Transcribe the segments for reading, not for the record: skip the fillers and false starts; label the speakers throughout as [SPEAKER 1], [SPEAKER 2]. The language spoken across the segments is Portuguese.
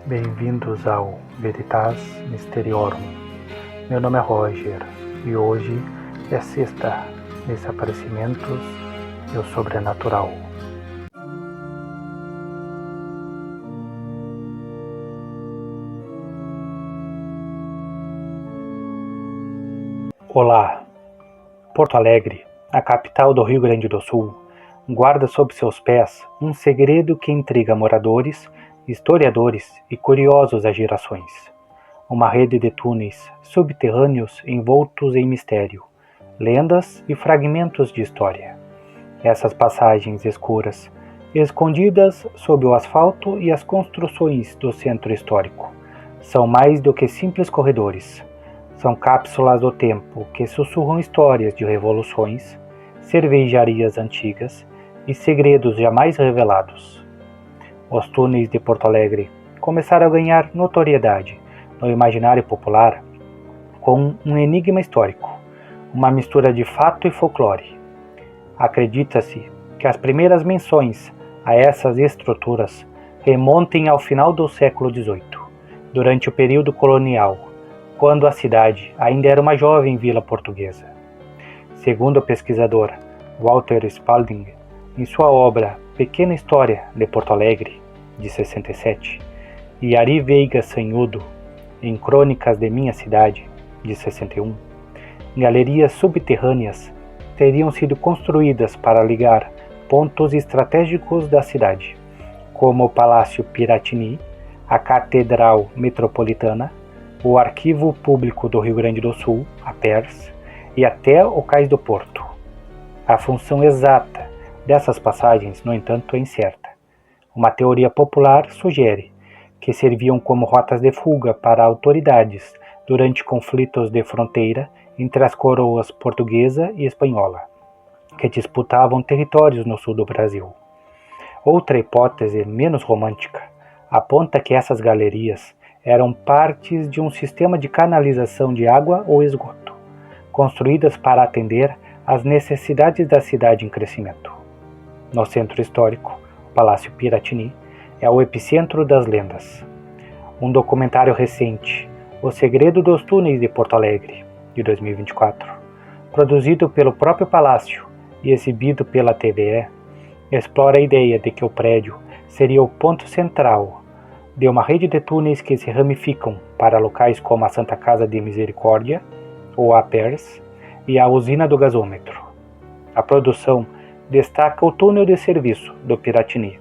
[SPEAKER 1] Bem-vindos ao Veritas Mysteriorum. Meu nome é Roger e hoje é sexta, Desaparecimentos e o Sobrenatural. Olá! Porto Alegre, a capital do Rio Grande do Sul, guarda sob seus pés um segredo que intriga moradores, historiadores e curiosos há gerações. Uma rede de túneis subterrâneos envoltos em mistério, lendas e fragmentos de história. Essas passagens escuras, escondidas sob o asfalto e as construções do centro histórico, são mais do que simples corredores. São cápsulas do tempo que sussurram histórias de revoluções, cervejarias antigas e segredos jamais revelados. Os túneis de Porto Alegre começaram a ganhar notoriedade no imaginário popular com um enigma histórico, uma mistura de fato e folclore. Acredita-se que as primeiras menções a essas estruturas remontem ao final do século XVIII, durante o período colonial, quando a cidade ainda era uma jovem vila portuguesa. Segundo o pesquisador Walter Spalding, em sua obra Pequena História de Porto Alegre, de 67, e Ari Veiga Sanhudo, em Crônicas de Minha Cidade, de 61, galerias subterrâneas teriam sido construídas para ligar pontos estratégicos da cidade, como o Palácio Piratini, a Catedral Metropolitana, o Arquivo Público do Rio Grande do Sul, a PERS, e até o Cais do Porto. A função exata dessas passagens, no entanto, é incerta. Uma teoria popular sugere que serviam como rotas de fuga para autoridades durante conflitos de fronteira entre as coroas portuguesa e espanhola, que disputavam territórios no sul do Brasil. Outra hipótese, menos romântica, aponta que essas galerias eram partes de um sistema de canalização de água ou esgoto, construídas para atender às necessidades da cidade em crescimento. No centro histórico, o Palácio Piratini é o epicentro das lendas. Um documentário recente, O Segredo dos Túneis de Porto Alegre, de 2024, produzido pelo próprio Palácio e exibido pela TVE, explora a ideia de que o prédio seria o ponto central de uma rede de túneis que se ramificam para locais como a Santa Casa de Misericórdia, ou a PERS, e a usina do gasômetro. A produção destaca o túnel de serviço do Piratini,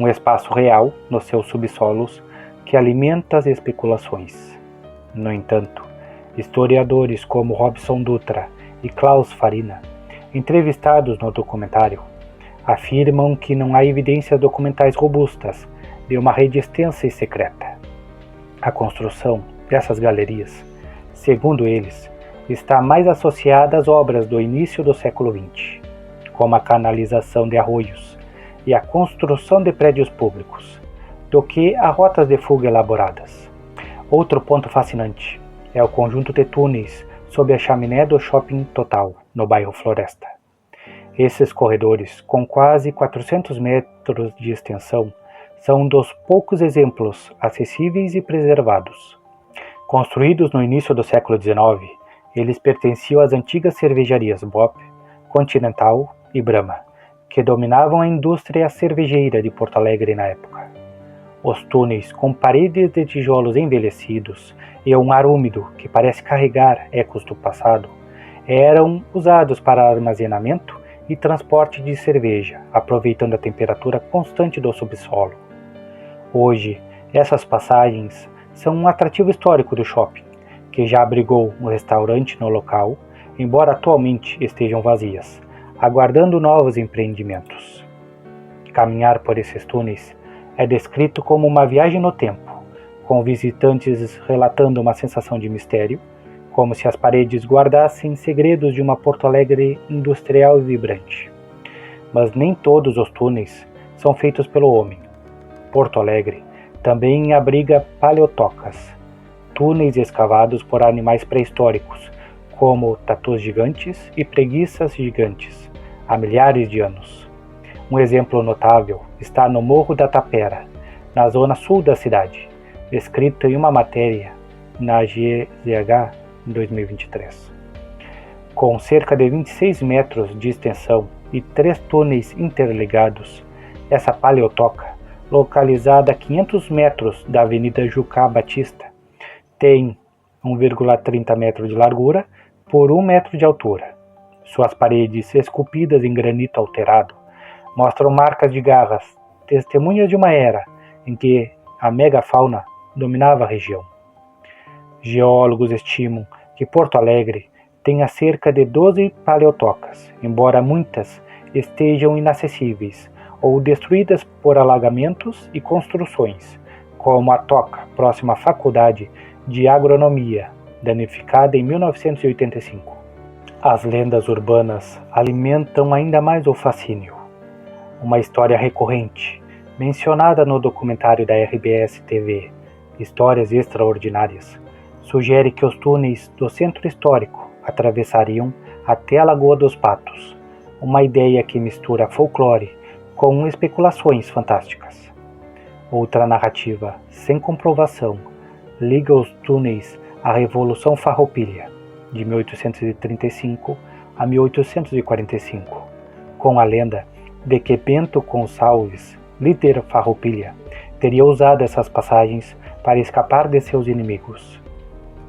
[SPEAKER 1] um espaço real nos seus subsolos que alimenta as especulações. No entanto, historiadores como Robson Dutra e Klaus Farina, entrevistados no documentário, afirmam que não há evidências documentais robustas de uma rede extensa e secreta. A construção dessas galerias, segundo eles, está mais associada às obras do início do século XX, como a canalização de arroios e a construção de prédios públicos, do que a rotas de fuga elaboradas. Outro ponto fascinante é o conjunto de túneis sob a chaminé do Shopping Total, no bairro Floresta. Esses corredores, com quase 400 metros de extensão, são um dos poucos exemplos acessíveis e preservados. Construídos no início do século XIX, eles pertenciam às antigas cervejarias Bopp, Continental e Brahma, que dominavam a indústria cervejeira de Porto Alegre na época. Os túneis, com paredes de tijolos envelhecidos e um ar úmido que parece carregar ecos do passado, eram usados para armazenamento e transporte de cerveja, aproveitando a temperatura constante do subsolo. Hoje, essas passagens são um atrativo histórico do shopping, que já abrigou um restaurante no local, embora atualmente estejam vazias, aguardando novos empreendimentos. Caminhar por esses túneis é descrito como uma viagem no tempo, com visitantes relatando uma sensação de mistério, como se as paredes guardassem segredos de uma Porto Alegre industrial e vibrante. Mas nem todos os túneis são feitos pelo homem. Porto Alegre também abriga paleotocas, túneis escavados por animais pré-históricos, como tatus gigantes e preguiças gigantes, há milhares de anos. Um exemplo notável está no Morro da Tapera, na zona sul da cidade, escrito em uma matéria na GZH em 2023. Com cerca de 26 metros de extensão e 3 túneis interligados, essa paleotoca, localizada a 500 metros da Avenida Jucá Batista, tem 1,30 metros de largura por 1 metro de altura. Suas paredes, esculpidas em granito alterado, mostram marcas de garras, testemunhas de uma era em que a megafauna dominava a região. Geólogos estimam que Porto Alegre tenha cerca de 12 paleotocas, embora muitas estejam inacessíveis ou destruídas por alagamentos e construções, como a toca próxima à Faculdade de Agronomia, danificada em 1985. As lendas urbanas alimentam ainda mais o fascínio. Uma história recorrente, mencionada no documentário da RBS TV, Histórias Extraordinárias, sugere que os túneis do centro histórico atravessariam até a Lagoa dos Patos, uma ideia que mistura folclore com especulações fantásticas. Outra narrativa, sem comprovação, liga os túneis à Revolução Farroupilha, de 1835 a 1845, com a lenda de que Bento Gonçalves, líder farroupilha, teria usado essas passagens para escapar de seus inimigos.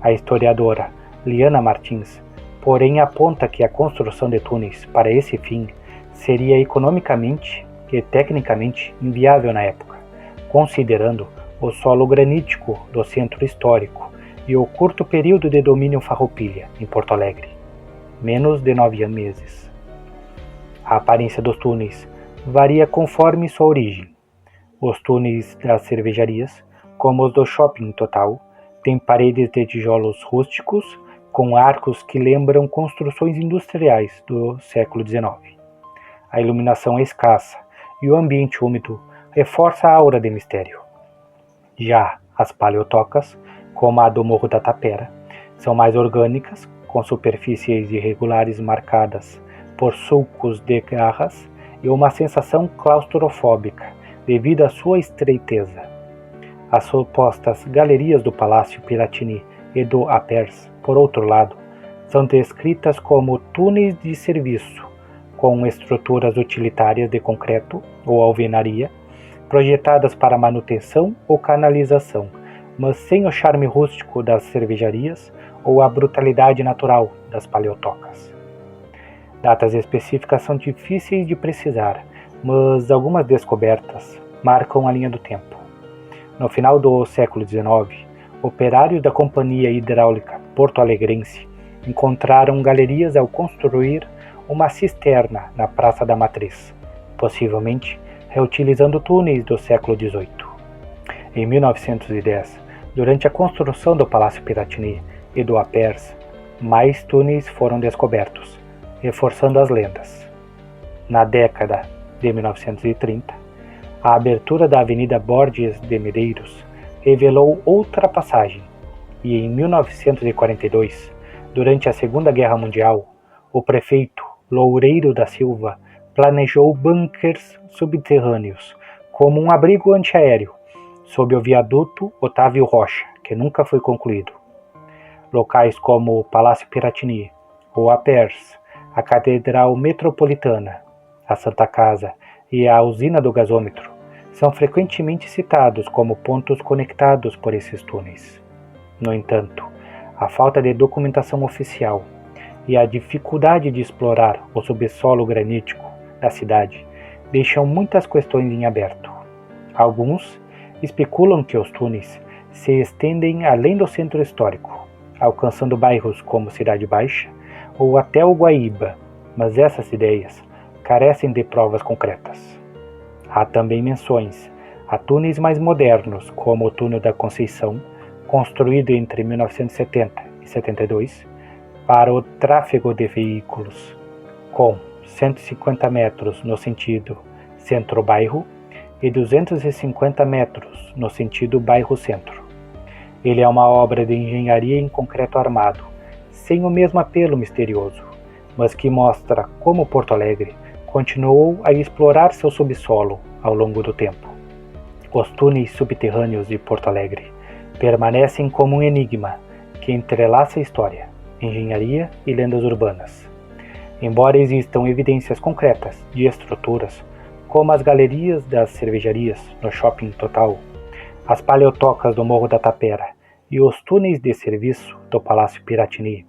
[SPEAKER 1] A historiadora Liana Martins, porém, aponta que a construção de túneis para esse fim seria economicamente e tecnicamente inviável na época, considerando o solo granítico do centro histórico e o curto período de domínio farroupilha em Porto Alegre, menos de 9 meses. A aparência dos túneis varia conforme sua origem. Os túneis das cervejarias, como os do Shopping Total, têm paredes de tijolos rústicos com arcos que lembram construções industriais do século XIX. A iluminação é escassa e o ambiente úmido reforça a aura de mistério. Já as paleotocas, como a do Morro da Tapera, são mais orgânicas, com superfícies irregulares marcadas por sulcos de garras e uma sensação claustrofóbica devido à sua estreiteza. As supostas galerias do Palácio Piratini e do Apers, por outro lado, são descritas como túneis de serviço, com estruturas utilitárias de concreto ou alvenaria, projetadas para manutenção ou canalização, mas sem o charme rústico das cervejarias ou a brutalidade natural das paleotocas. Datas específicas são difíceis de precisar, mas algumas descobertas marcam a linha do tempo. No final do século XIX, operários da Companhia Hidráulica Porto-Alegrense encontraram galerias ao construir uma cisterna na Praça da Matriz, possivelmente reutilizando túneis do século XVIII. Em 1910, durante a construção do Palácio Piratini e do Apers, mais túneis foram descobertos, reforçando as lendas. Na década de 1930, a abertura da Avenida Borges de Medeiros revelou outra passagem, e em 1942, durante a Segunda Guerra Mundial, o prefeito Loureiro da Silva planejou bunkers subterrâneos como um abrigo antiaéreo sob o viaduto Otávio Rocha, que nunca foi concluído. Locais como o Palácio Piratini, o Apers, a Catedral Metropolitana, a Santa Casa e a Usina do Gasômetro são frequentemente citados como pontos conectados por esses túneis. No entanto, a falta de documentação oficial e a dificuldade de explorar o subsolo granítico da cidade deixam muitas questões em aberto. Alguns especulam que os túneis se estendem além do centro histórico, alcançando bairros como Cidade Baixa ou até o Guaíba, mas essas ideias carecem de provas concretas. Há também menções a túneis mais modernos, como o Túnel da Conceição, construído entre 1970 e 72, para o tráfego de veículos, com 150 metros no sentido centro-bairro e 250 metros no sentido bairro-centro. Ele é uma obra de engenharia em concreto armado, sem o mesmo apelo misterioso, mas que mostra como Porto Alegre continuou a explorar seu subsolo ao longo do tempo. Os túneis subterrâneos de Porto Alegre permanecem como um enigma que entrelaça história, engenharia e lendas urbanas. Embora existam evidências concretas de estruturas, como as galerias das cervejarias no Shopping Total, as paleotocas do Morro da Tapera e os túneis de serviço do Palácio Piratini,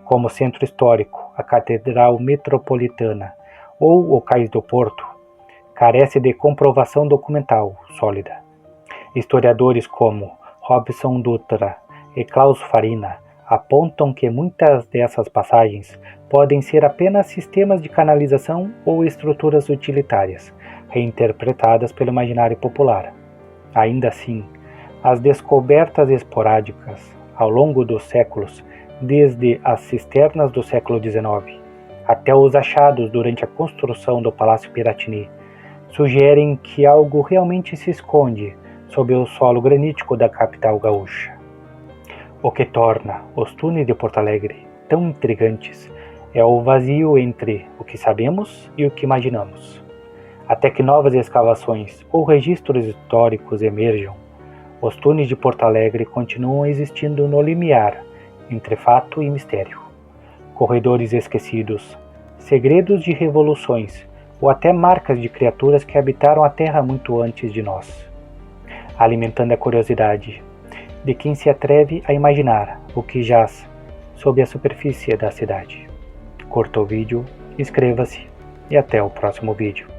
[SPEAKER 1] como o Centro Histórico, a Catedral Metropolitana ou o Cais do Porto, carece de comprovação documental sólida. Historiadores como Robson Dutra e Klaus Farina apontam que muitas dessas passagens podem ser apenas sistemas de canalização ou estruturas utilitárias, reinterpretadas pelo imaginário popular. Ainda assim, as descobertas esporádicas ao longo dos séculos, desde as cisternas do século XIX até os achados durante a construção do Palácio Piratini, sugerem que algo realmente se esconde sob o solo granítico da capital gaúcha. O que torna os túneis de Porto Alegre tão intrigantes é o vazio entre o que sabemos e o que imaginamos. Até que novas escavações ou registros históricos emerjam, os túneis de Porto Alegre continuam existindo no limiar entre fato e mistério. Corredores esquecidos, segredos de revoluções ou até marcas de criaturas que habitaram a Terra muito antes de nós, alimentando a curiosidade de quem se atreve a imaginar o que jaz sob a superfície da cidade. Curta o vídeo, inscreva-se e até o próximo vídeo.